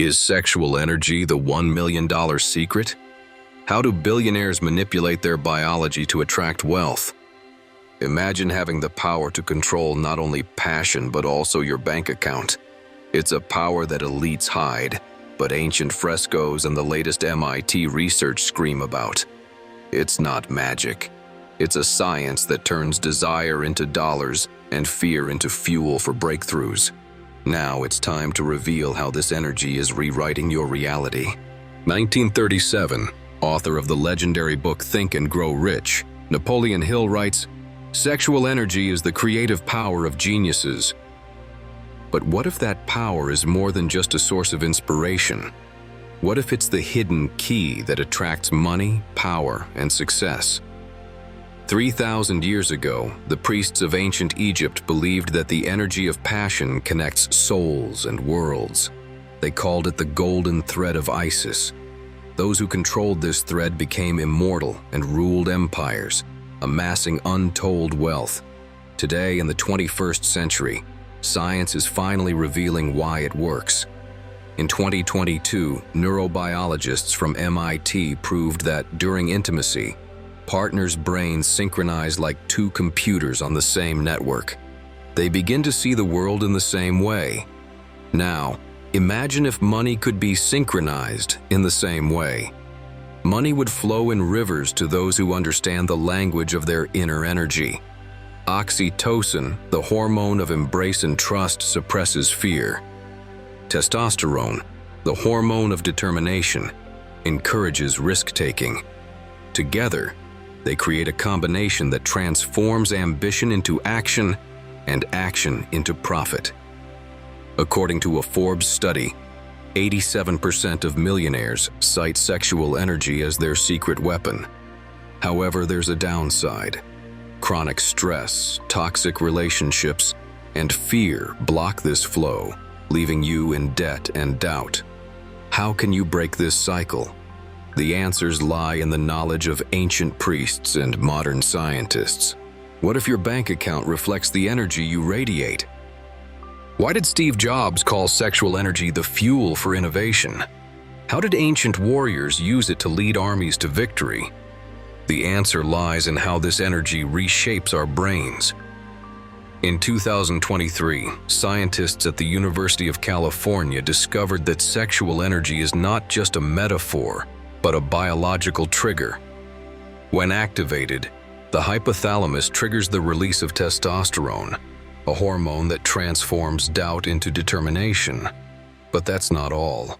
Is sexual energy the $1 million secret? How do billionaires manipulate their biology to attract wealth? Imagine having the power to control not only passion but also your bank account. It's a power that elites hide, but ancient frescoes and the latest MIT research scream about. It's not magic. It's a science that turns desire into dollars and fear into fuel for breakthroughs. Now it's time to reveal how this energy is rewriting your reality. 1937, author of the legendary book Think and Grow Rich, Napoleon Hill writes, "Sexual energy is the creative power of geniuses." But what if that power is more than just a source of inspiration? What if it's the hidden key that attracts money, power, and success? 3,000 years ago, the priests of ancient Egypt believed that the energy of passion connects souls and worlds. They called it the golden thread of Isis. Those who controlled this thread became immortal and ruled empires, amassing untold wealth. Today, in the 21st century, science is finally revealing why it works. In 2022, neurobiologists from MIT proved that during intimacy, partners' brains synchronize like two computers on the same network. They begin to see the world in the same way. Now, imagine if money could be synchronized in the same way. Money would flow in rivers to those who understand the language of their inner energy. Oxytocin, the hormone of embrace and trust, suppresses fear. Testosterone, the hormone of determination, encourages risk-taking. Together, they create a combination that transforms ambition into action and action into profit. According to a Forbes study, 87% of millionaires cite sexual energy as their secret weapon. However, there's a downside. Chronic stress, toxic relationships, and fear block this flow, leaving you in debt and doubt. How can you break this cycle? The answers lie in the knowledge of ancient priests and modern scientists. What if your bank account reflects the energy you radiate? Why did Steve Jobs call sexual energy the fuel for innovation? How did ancient warriors use it to lead armies to victory? The answer lies in how this energy reshapes our brains. In 2023, scientists at the University of California discovered that sexual energy is not just a metaphor, but a biological trigger. When activated, the hypothalamus triggers the release of testosterone, a hormone that transforms doubt into determination. But that's not all.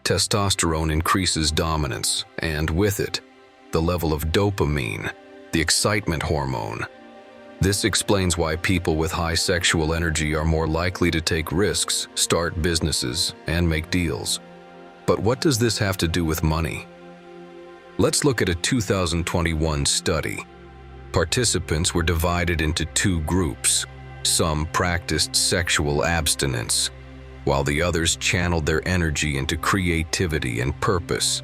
Testosterone increases dominance, and with it, the level of dopamine, the excitement hormone. This explains why people with high sexual energy are more likely to take risks, start businesses, and make deals. But what does this have to do with money? Let's look at a 2021 study. Participants were divided into two groups. Some practiced sexual abstinence, while the others channeled their energy into creativity and purpose.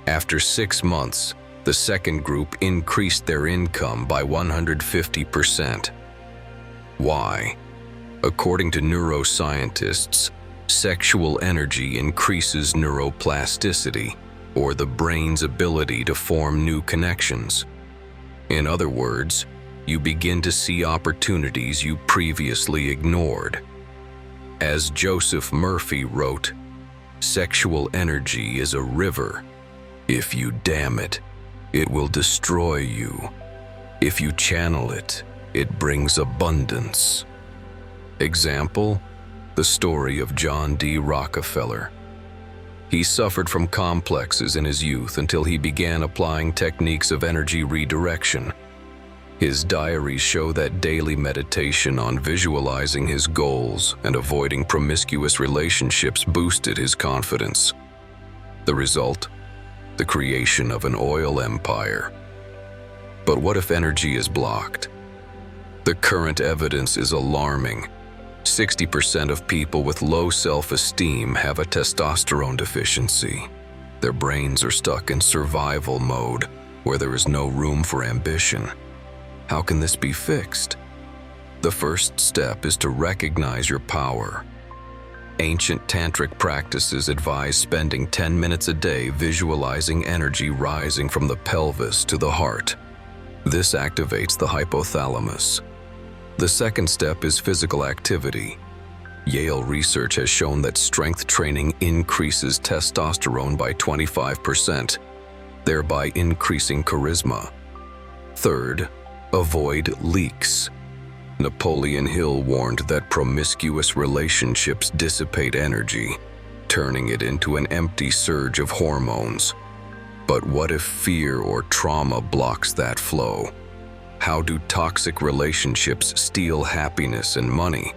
After 6 months, the second group increased their income by 150%. Why? According to neuroscientists, sexual energy increases neuroplasticity, or the brain's ability to form new connections. In other words, you begin to see opportunities you previously ignored. As Joseph Murphy wrote, "Sexual energy is a river. If you dam it, it will destroy you. If you channel it, it brings abundance." Example, the story of John D. Rockefeller. He suffered from complexes in his youth until he began applying techniques of energy redirection. His diaries show that daily meditation on visualizing his goals and avoiding promiscuous relationships boosted his confidence. The result? The creation of an oil empire. But what if energy is blocked? The current evidence is alarming. 60% of people with low self-esteem have a testosterone deficiency. Their brains are stuck in survival mode, where there is no room for ambition. How can this be fixed? The first step is to recognize your power. Ancient tantric practices advise spending 10 minutes a day visualizing energy rising from the pelvis to the heart. This activates the hypothalamus. The second step is physical activity. Yale research has shown that strength training increases testosterone by 25%, thereby increasing charisma. Third, avoid leaks. Napoleon Hill warned that promiscuous relationships dissipate energy, turning it into an empty surge of hormones. But what if fear or trauma blocks that flow? How do toxic relationships steal happiness and money?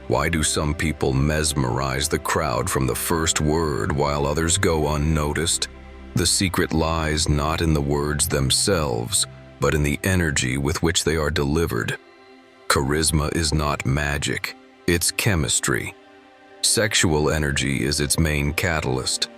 Why do some people mesmerize the crowd from the first word while others go unnoticed? The secret lies not in the words themselves, but in the energy with which they are delivered. Charisma is not magic, it's chemistry. Sexual energy is its main catalyst.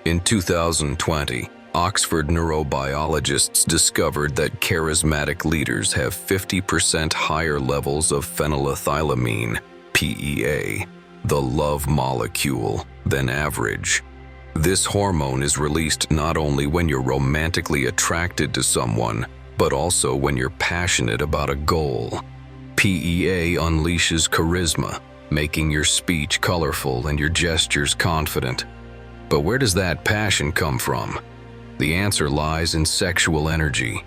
In 2020, Oxford neurobiologists discovered that charismatic leaders have 50% higher levels of phenylethylamine, PEA, the love molecule, than average. This hormone is released not only when you're romantically attracted to someone, but also when you're passionate about a goal. PEA unleashes charisma, making your speech colorful and your gestures confident. But where does that passion come from? The answer lies in sexual energy.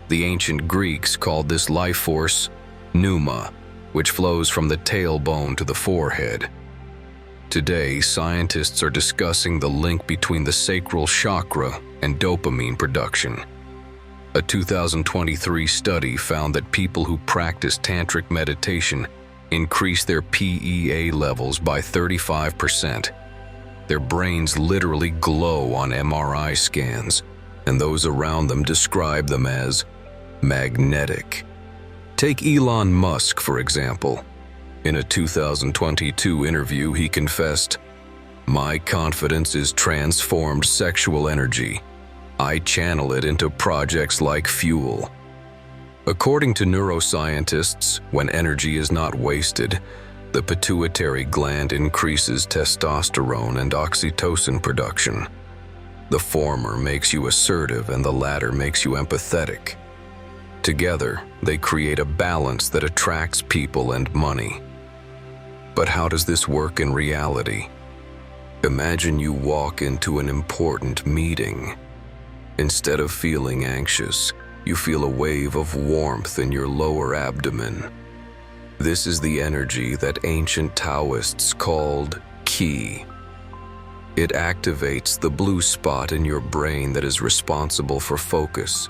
The ancient Greeks called this life force pneuma, which flows from the tailbone to the forehead. Today, scientists are discussing the link between the sacral chakra and dopamine production. A 2023 study found that people who practice tantric meditation increase their PEA levels by 35%. Their brains literally glow on MRI scans, and those around them describe them as magnetic. Take Elon Musk, for example. In a 2022 interview, he confessed, "My confidence is transformed sexual energy. I channel it into projects like fuel." According to neuroscientists, when energy is not wasted, the pituitary gland increases testosterone and oxytocin production. The former makes you assertive and the latter makes you empathetic. Together, they create a balance that attracts people and money. But how does this work in reality? Imagine you walk into an important meeting. Instead of feeling anxious, you feel a wave of warmth in your lower abdomen. This is the energy that ancient Taoists called qi. It activates the blue spot in your brain that is responsible for focus.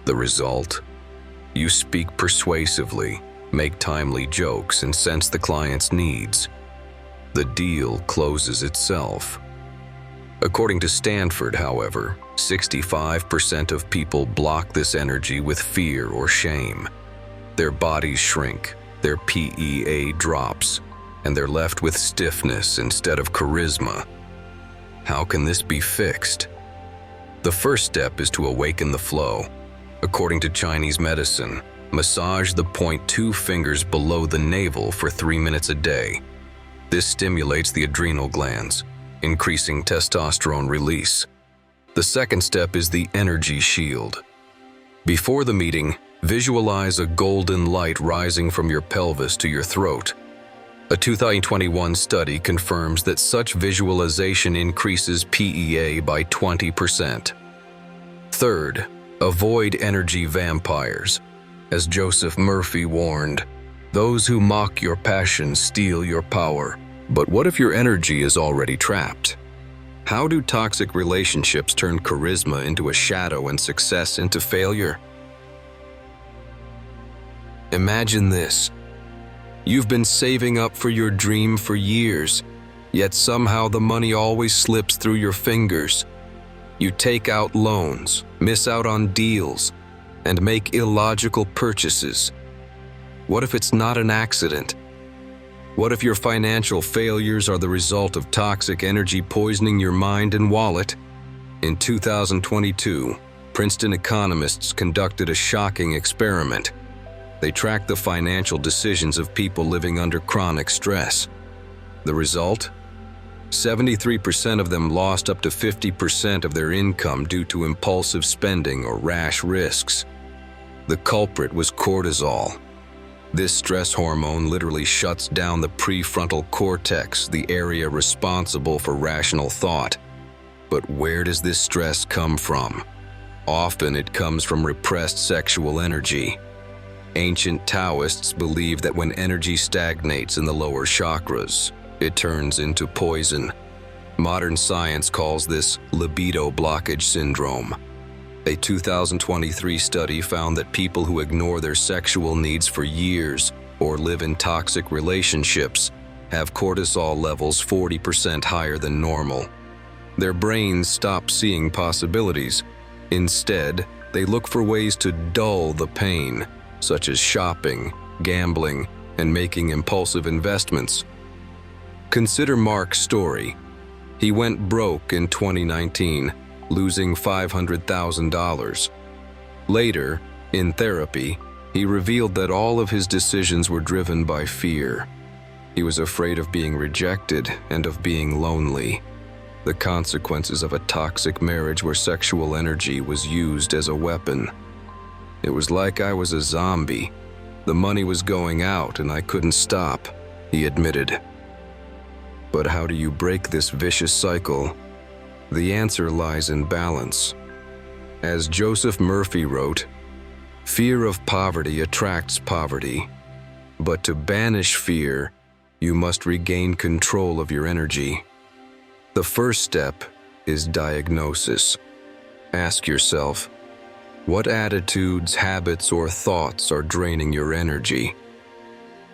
The result? You speak persuasively, make timely jokes, and sense the client's needs. The deal closes itself. According to Stanford, however, 65% of people block this energy with fear or shame. Their bodies shrink, their PEA drops, and they're left with stiffness instead of charisma. How can this be fixed? The first step is to awaken the flow. According to Chinese medicine, massage the point 2 fingers below the navel for 3 minutes a day. This stimulates the adrenal glands, increasing testosterone release. The second step is the energy shield. Before the meeting, visualize a golden light rising from your pelvis to your throat. A 2021 study confirms that such visualization increases PEA by 20%. Third, avoid energy vampires. As Joseph Murphy warned, those who mock your passion steal your power. But what if your energy is already trapped? How do toxic relationships turn charisma into a shadow and success into failure? Imagine this. You've been saving up for your dream for years, yet somehow the money always slips through your fingers. You take out loans, miss out on deals, and make illogical purchases. What if it's not an accident? What if your financial failures are the result of toxic energy poisoning your mind and wallet? In 2022, Princeton economists conducted a shocking experiment. They tracked the financial decisions of people living under chronic stress. The result? 73% of them lost up to 50% of their income due to impulsive spending or rash risks. The culprit was cortisol. This stress hormone literally shuts down the prefrontal cortex, the area responsible for rational thought. But where does this stress come from? Often it comes from repressed sexual energy. Ancient Taoists believed that when energy stagnates in the lower chakras, it turns into poison. Modern science calls this libido blockage syndrome. A 2023 study found that people who ignore their sexual needs for years or live in toxic relationships have cortisol levels 40% higher than normal. Their brains stop seeing possibilities. Instead, they look for ways to dull the pain, such as shopping, gambling, and making impulsive investments. Consider Mark's story. He went broke in 2019, losing $500,000. Later, in therapy, he revealed that all of his decisions were driven by fear. He was afraid of being rejected and of being lonely. The consequences of a toxic marriage where sexual energy was used as a weapon. It was like I was a zombie. The money was going out and I couldn't stop, he admitted. But how do you break this vicious cycle? The answer lies in balance. As Joseph Murphy wrote, "Fear of poverty attracts poverty, but to banish fear, you must regain control of your energy." The first step is diagnosis. Ask yourself, what attitudes, habits, or thoughts are draining your energy?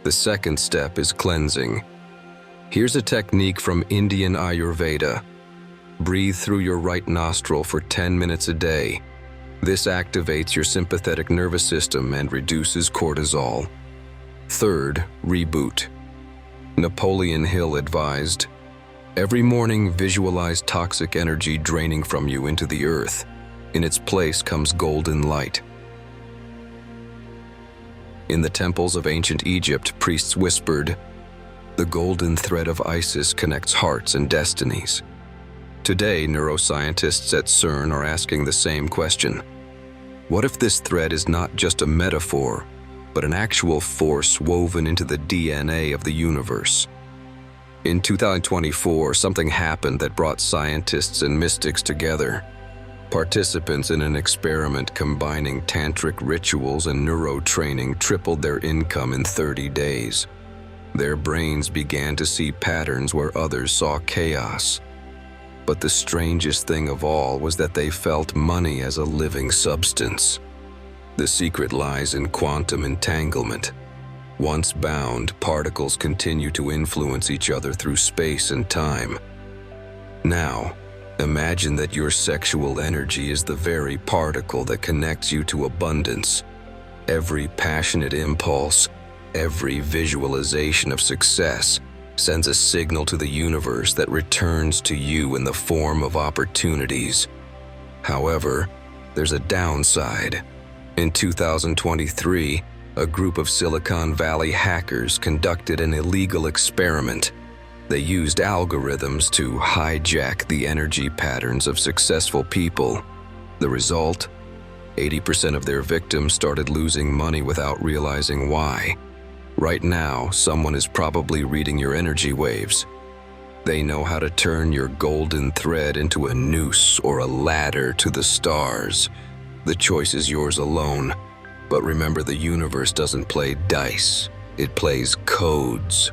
The second step is cleansing. Here's a technique from Indian Ayurveda. Breathe through your right nostril for 10 minutes a day. This activates your sympathetic nervous system and reduces cortisol. Third, reboot. Napoleon Hill advised, "Every morning visualize toxic energy draining from you into the earth. In its place comes golden light." In the temples of ancient Egypt, priests whispered, "The golden thread of Isis connects hearts and destinies." Today, neuroscientists at CERN are asking the same question. What if this thread is not just a metaphor, but an actual force woven into the DNA of the universe? In 2024, something happened that brought scientists and mystics together. Participants in an experiment combining tantric rituals and neurotraining tripled their income in 30 days. Their brains began to see patterns where others saw chaos. But the strangest thing of all was that they felt money as a living substance. The secret lies in quantum entanglement. Once bound, particles continue to influence each other through space and time. Now, imagine that your sexual energy is the very particle that connects you to abundance. Every passionate impulse, every visualization of success sends a signal to the universe that returns to you in the form of opportunities. However, there's a downside. In 2023, a group of Silicon Valley hackers conducted an illegal experiment. They used algorithms to hijack the energy patterns of successful people. The result? 80% of their victims started losing money without realizing why. Right now, someone is probably reading your energy waves. They know how to turn your golden thread into a noose or a ladder to the stars. The choice is yours alone. But remember, the universe doesn't play dice. It plays codes.